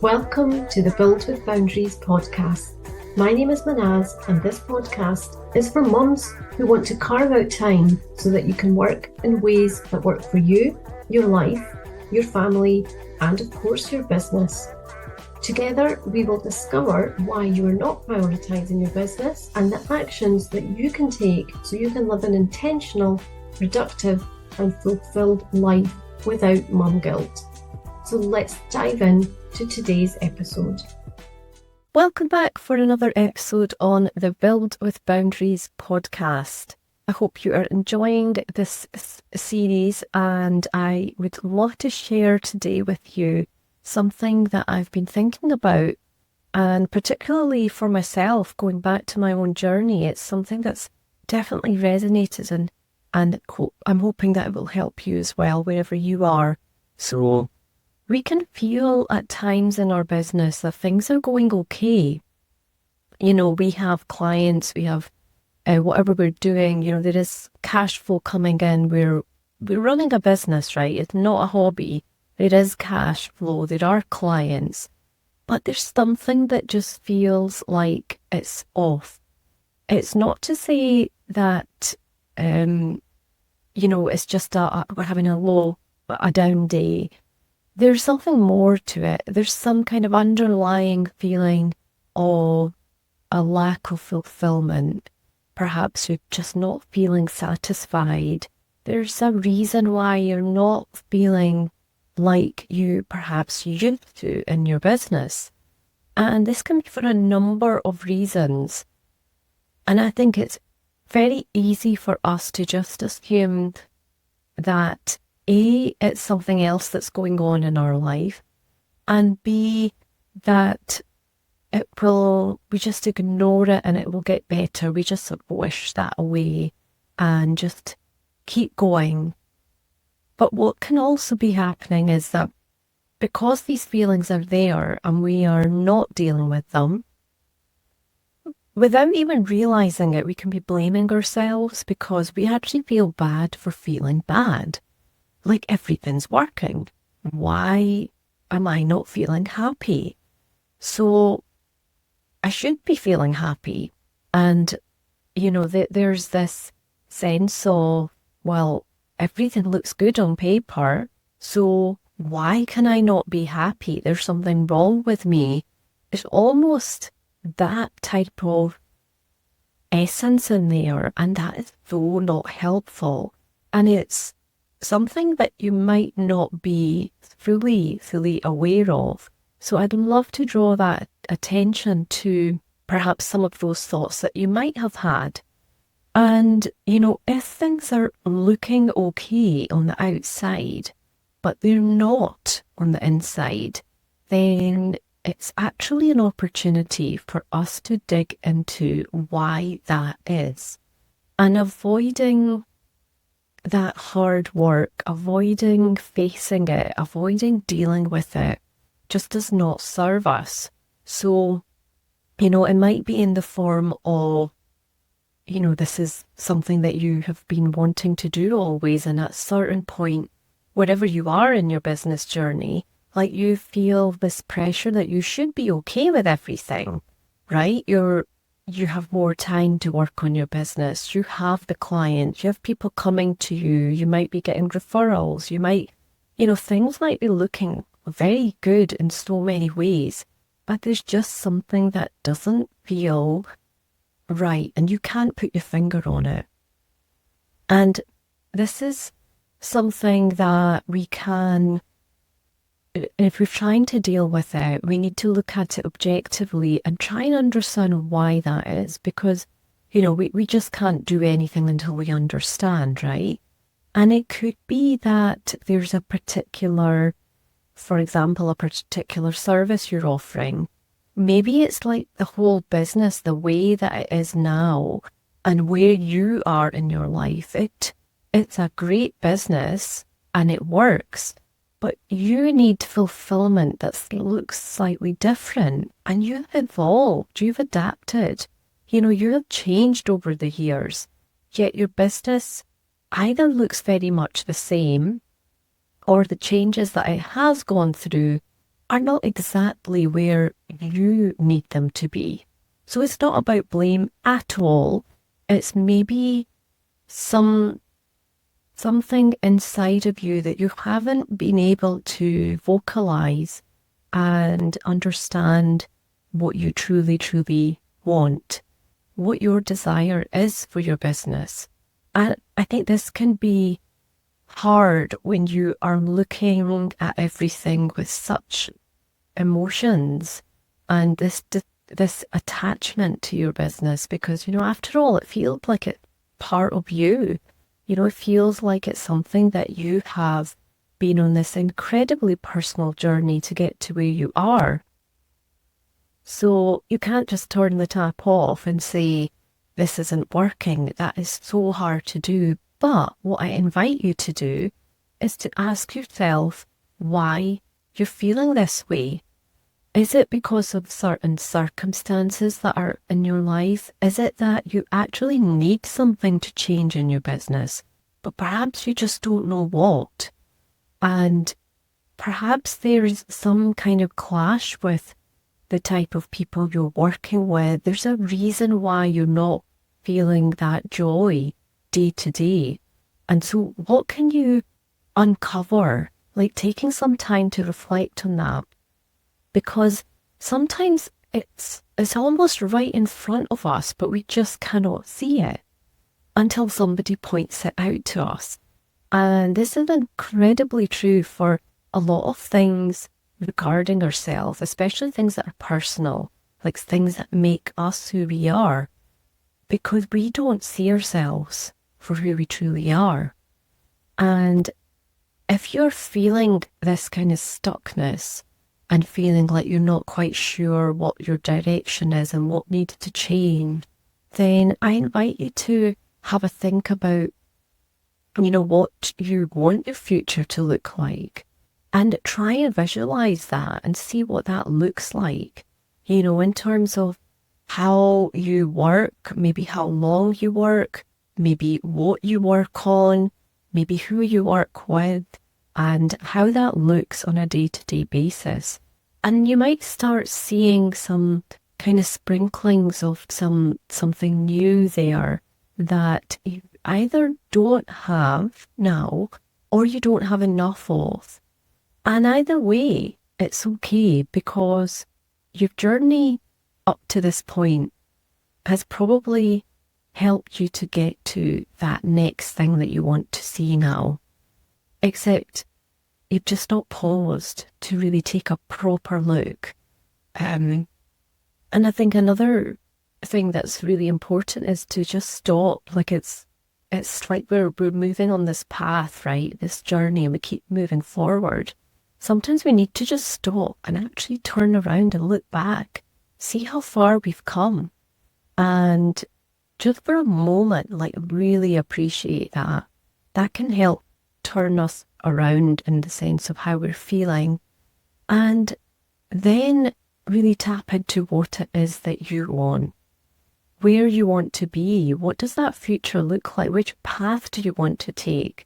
Welcome to the Build with Boundaries podcast. My name is Manaz, and this podcast is for mums who want to carve out time so that you can work in ways that work for you, your life, your family, and of course your business. Together, we will discover why you are not prioritizing your business and the actions that you can take so you can live an intentional, productive, and fulfilled life without mum guilt. So let's dive in to today's episode. Welcome back for another episode on the Build with Boundaries podcast. I hope you are enjoying this series, and I would love to share today with you something that I've been thinking about, and particularly for myself, going back to my own journey. It's something that's definitely resonated, and I'm hoping that it will help you as well wherever you are. So we can feel at times in our business that things are going okay. You know, we have clients, we have whatever we're doing, you know, there is cash flow coming in. We're running a business, right? It's not a hobby. There is cash flow, there are clients, but there's something that just feels like it's off. It's not to say that, it's just we're having a down day. There's something more to it. There's some kind of underlying feeling of a lack of fulfilment. Perhaps you're just not feeling satisfied. There's a reason why you're not feeling like you perhaps used to in your business. And this can be for a number of reasons. And I think it's very easy for us to just assume that A, it's something else that's going on in our life, and B, that we just ignore it and it will get better. We just sort of wish that away and just keep going. But what can also be happening is that because these feelings are there and we are not dealing with them, without even realizing it, we can be blaming ourselves because we actually feel bad for feeling bad. Like everything's working. Why am I not feeling happy? So I should be feeling happy. And, there's this sense of, well, everything looks good on paper, so why can I not be happy? There's something wrong with me. It's almost that type of essence in there, and that is so not helpful. And it's something that you might not be fully aware of. So I'd love to draw that attention to perhaps some of those thoughts that you might have had. And, if things are looking okay on the outside, but they're not on the inside, then it's actually an opportunity for us to dig into why that is. And avoiding that hard work, avoiding facing it, avoiding dealing with it, just does not serve us. So, it might be in the form of, this is something that you have been wanting to do always, and at a certain point, wherever you are in your business journey, like you feel this pressure that you should be okay with everything, right? You have more time to work on your business. You have the clients, you have people coming to you. You might be getting referrals. You might, things might be looking very good in so many ways, but there's just something that doesn't feel right and you can't put your finger on it. And this is something that we can, if we're trying to deal with it, we need to look at it objectively and try and understand why that is, because, we just can't do anything until we understand, right? And it could be that there's a particular service you're offering. Maybe it's like the whole business, the way that it is now and where you are in your life. It's a great business and it works. But you need fulfillment that looks slightly different, and you've evolved, you've adapted, you have changed over the years, yet your business either looks very much the same, or the changes that it has gone through are not exactly where you need them to be. So it's not about blame at all. It's maybe something inside of you that you haven't been able to vocalize and understand what you truly, truly want, what your desire is for your business. And I think this can be hard when you are looking at everything with such emotions and this attachment to your business, because, after all, it feels like it's part of you. It feels like it's something that you have been on this incredibly personal journey to get to where you are. So you can't just turn the tap off and say, this isn't working. That is so hard to do. But what I invite you to do is to ask yourself why you're feeling this way. Is it because of certain circumstances that are in your life? Is it that you actually need something to change in your business, but perhaps you just don't know what? And perhaps there is some kind of clash with the type of people you're working with. There's a reason why you're not feeling that joy day to day. And so what can you uncover? Like taking some time to reflect on that. Because sometimes it's almost right in front of us, but we just cannot see it until somebody points it out to us. And this is incredibly true for a lot of things regarding ourselves, especially things that are personal, like things that make us who we are, because we don't see ourselves for who we truly are. And if you're feeling this kind of stuckness and feeling like you're not quite sure what your direction is and what needs to change, then I invite you to have a think about, what you want your future to look like, and try and visualize that and see what that looks like, in terms of how you work, maybe how long you work, maybe what you work on, maybe who you work with, and how that looks on a day-to-day basis. And you might start seeing some kind of sprinklings of something new there that you either don't have now or you don't have enough of. And either way, it's okay, because your journey up to this point has probably helped you to get to that next thing that you want to see now. Except you've just not paused to really take a proper look. And I think another thing that's really important is to just stop. Like it's like we're moving on this path, right? This journey, and we keep moving forward. Sometimes we need to just stop and actually turn around and look back, see how far we've come, and just for a moment, like really appreciate that. That can help turn us around in the sense of how we're feeling, and then really tap into what it is that you want, where you want to be. What does that future look like? Which path do you want to take?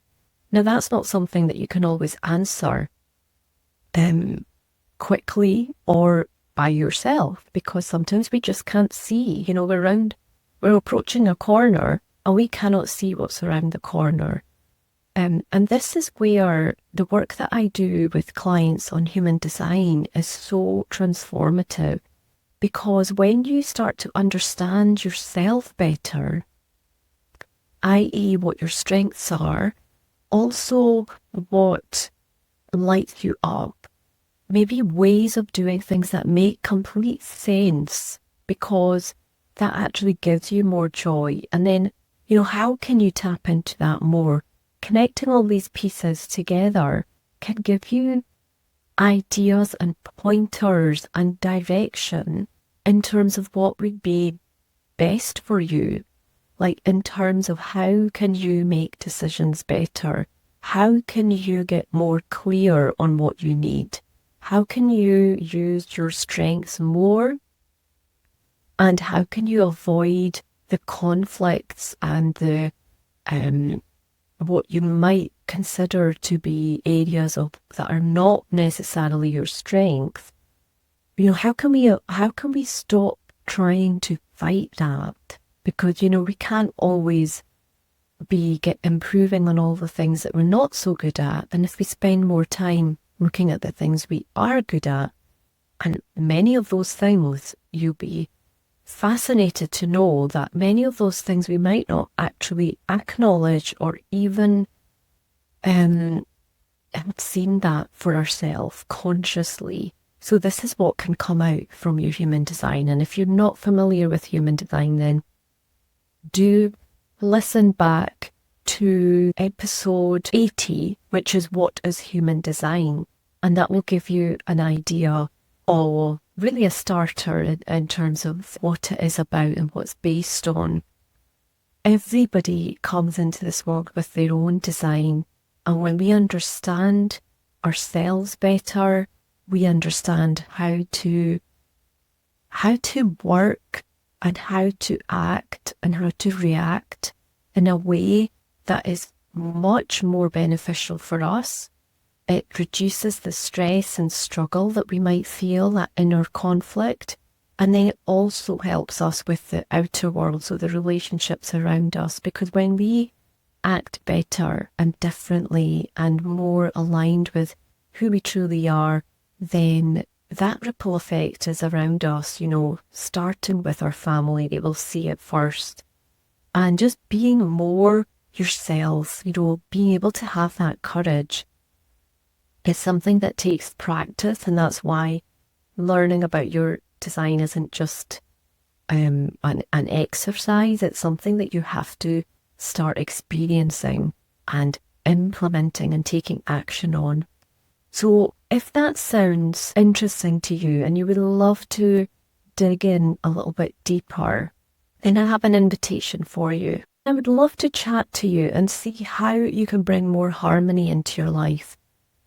Now, that's not something that you can always answer quickly or by yourself, because sometimes we just can't see. We're approaching a corner and we cannot see what's around the corner. And this is where the work that I do with clients on human design is so transformative, because when you start to understand yourself better, i.e. what your strengths are, also what lights you up, maybe ways of doing things that make complete sense, because that actually gives you more joy. And then, how can you tap into that more? Connecting all these pieces together can give you ideas and pointers and direction in terms of what would be best for you. Like in terms of how can you make decisions better? How can you get more clear on what you need? How can you use your strengths more? And how can you avoid the conflicts and the what you might consider to be areas that are not necessarily your strength, how can we stop trying to fight that? Because, we can't always get improving on all the things that we're not so good at. And if we spend more time looking at the things we are good at, and many of those things, you'll be fascinated to know that many of those things we might not actually acknowledge or even have seen that for ourselves consciously. So this is what can come out from your human design. And if you're not familiar with human design, then do listen back to episode 80, which is What is Human Design? And that will give you an idea, or really a starter in terms of what it is about and what's based on. Everybody comes into this world with their own design, and when we understand ourselves better, we understand how to work and how to act and how to react in a way that is much more beneficial for us. It reduces the stress and struggle that we might feel, that inner conflict. And then it also helps us with the outer world, so the relationships around us. Because when we act better and differently and more aligned with who we truly are, then that ripple effect is around us, starting with our family. They will see it first. And just being more yourself, being able to have that courage, it's something that takes practice, and that's why learning about your design isn't just an exercise. It's something that you have to start experiencing and implementing and taking action on. So if that sounds interesting to you and you would love to dig in a little bit deeper, then I have an invitation for you. I would love to chat to you and see how you can bring more harmony into your life.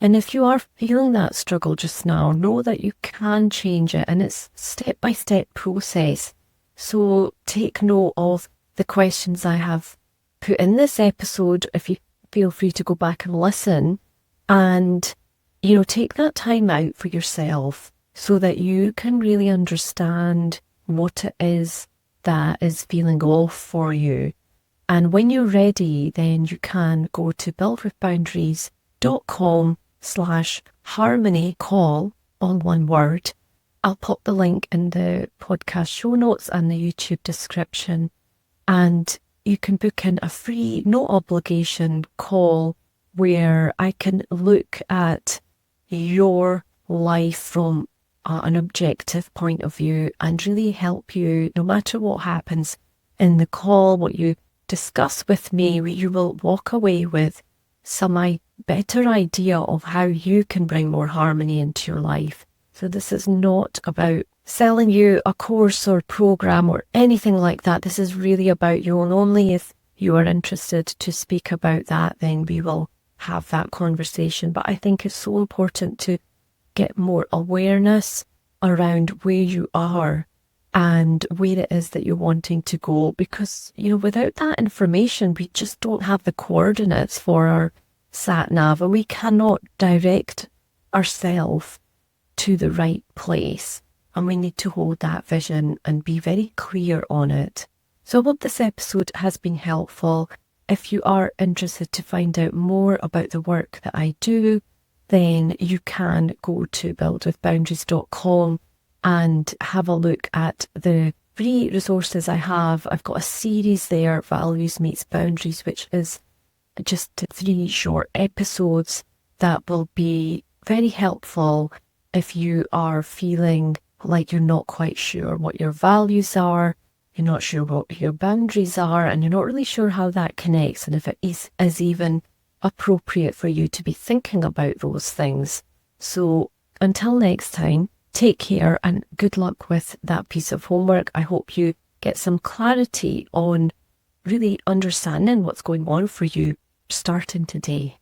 And if you are feeling that struggle just now, know that you can change it, and it's a step-by-step process. So take note of the questions I have put in this episode. If you feel free to go back and listen, and take that time out for yourself so that you can really understand what it is that is feeling off for you. And when you're ready, then you can go to buildwithboundaries.com/harmony call, all one word. I'll pop the link in the podcast show notes and the YouTube description. And you can book in a free, no obligation call where I can look at your life from an objective point of view and really help you, no matter what happens in the call, what you discuss with me, you will walk away with some better idea of how you can bring more harmony into your life. So this is not about selling you a course or program or anything like that. This is really about you, and only if you are interested to speak about that, then we will have that conversation. But I think it's so important to get more awareness around where you are and where it is that you're wanting to go, because without that information we just don't have the coordinates for our sat nav, and we cannot direct ourselves to the right place, and we need to hold that vision and be very clear on it. So I hope this episode has been helpful. If you are interested to find out more about the work that I do, then you can go to buildwithboundaries.com and have a look at the free resources I have. I've got a series there, Values Meets Boundaries, which is just 3 short episodes that will be very helpful if you are feeling like you're not quite sure what your values are, you're not sure what your boundaries are, and you're not really sure how that connects, and if it is even appropriate for you to be thinking about those things. So until next time, take care and good luck with that piece of homework. I hope you get some clarity on really understanding what's going on for you starting today.